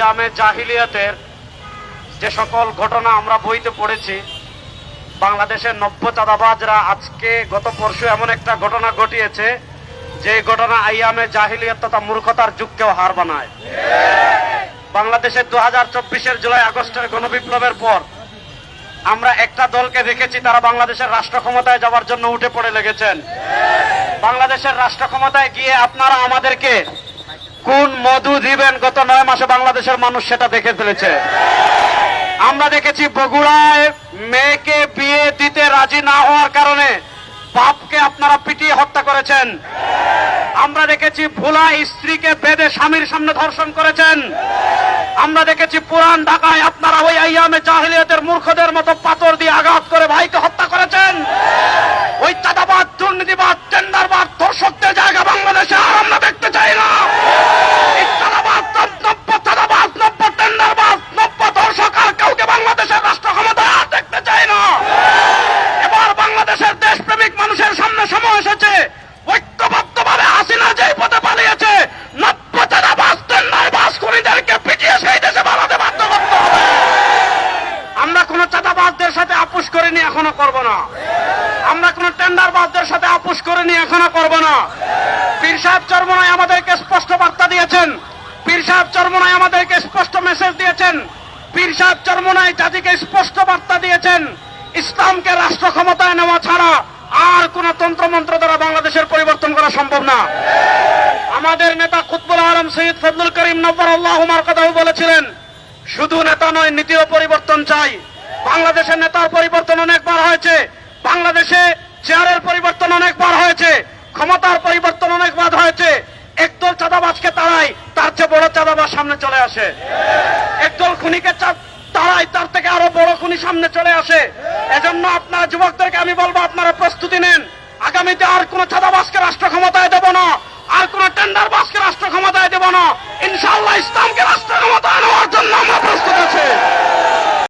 আইয়ামে জাহিলিয়াতের যে সকল ঘটনা আমরা বইতে পড়েছি, বাংলাদেশের নব্য চাঁদাবাজরা আজকে গত পরশু এমন একটা ঘটনা ঘটিয়েছে যে ঘটনা আইয়ামে জাহিলিয়াত তথা মূর্খতার যুগকেও হার বানায়। বাংলাদেশের 2024-এর জুলাই আগস্টের গণবিপ্লবের পর আমরা একটা দলকে দেখেছি, তারা বাংলাদেশের রাষ্ট্র ক্ষমতায় যাওয়ার জন্য উঠে পড়ে লেগেছেন। বাংলাদেশের রাষ্ট্র ক্ষমতায় গিয়ে আপনারা আমাদেরকে কোন মধু দিবেন গত 9 মাসে বাংলাদেশের মানুষ সেটা দেখে ফেলেছে। আমরা দেখেছি বগুড়ায় মেয়েকে বিয়ে দিতে রাজি না হওয়ার কারণে বাপকে আপনারা পিটিয়ে হত্যা করেছেন। আমরা দেখেছি ভোলা স্ত্রীকে বেঁধে স্বামীর সামনে ধর্ষণ করেছেন। আমরা দেখেছি পুরান ঢাকায় আপনারা ওই আইয়ামে জাহিলিয়াতের মূর্খদের মতো পাথর দিয়ে আঘাত করে ভাইকে হত্যা করেছেন। ওই চাঁদাবাদ, দুর্নীতিবাদ, টেন্ডারবাদ, ধর্ষকদের জায়গা বাংলাদেশে আর আমরা দেখতে চাই না। এই চাঁদাবাদ, নব্য চাঁদাবাদ, নব্য টেন্ডারবাদ, নব্য ধর্ষক আর কাউকে বাংলাদেশের রাষ্ট্র ক্ষমতায় আর দেখতে চাই না। এবার বাংলাদেশের দেশপ্রেমিক মানুষের সামনে সময় এসেছে, ঐক্যবদ্ধভাবে হাসিনা যেই পথে পালিয়েছে, নব্য চাঁদাবাজ, টেন্ডারবাজ খুনিদেরকে পিটিয়ে সেই দেশে পালাতে বাধ্য করতে হবে। আমরা কোন চাঁদাবাজদের সাথে আপোষ করিনি, এখনো করব না। আমরা কোন টেন্ডারবাজদের সাথে আপোষ করিনি, এখনো করব না। পীর সাহেব চরমনাই আমাদেরকে স্পষ্ট বার্তা দিয়েছেন, পীর সাহেব চরমনাই আমাদেরকে স্পষ্ট মেসেজ দিয়েছেন, পীর সাহেব চরমনাই জাতিকে স্পষ্ট বার্তা দিয়েছেন, ইসলামকে রাষ্ট্র ক্ষমতায় নেওয়া ছাড়া আর কোন তন্ত্রমন্ত্র দ্বারা বাংলাদেশের পরিবর্তন করা সম্ভব না। আমাদের নেতা কুতবুল আলম সৈয়দ ফজলুল করিম নব্বরাল্লাহু মারকাদাহু বলেছিলেন, শুধু নেতা নয়, নীতিও পরিবর্তন চাই। বাংলাদেশের নেতার পরিবর্তন অনেকবার হয়েছে, বাংলাদেশে চেয়ারের পরিবর্তন অনেকবার হয়েছে, ক্ষমতার পরিবর্তন অনেকবার হয়েছে। একদল চাঁদাবাজকে তাড়াই, তার চেয়ে বড় চাঁদাবাজ সামনে চলে আসে। একদল খুনিকে তাড়াই, তার থেকে আরো বড় খুনি সামনে চলে আসে। এজন্য আপনারা যুবকদেরকে আমি বলবো, আপনারা প্রস্তুতি নেন। আগামীতে আর কোন চাঁদাবাজকে রাষ্ট্র ক্ষমতায় দেব না, আর কোন টেন্ডারবাজকে রাষ্ট্র ক্ষমতায় দেব না। ইনশাআল্লাহ ইসলামকে রাষ্ট্র ক্ষমতায় নেওয়ার জন্য আমরা প্রস্তুত।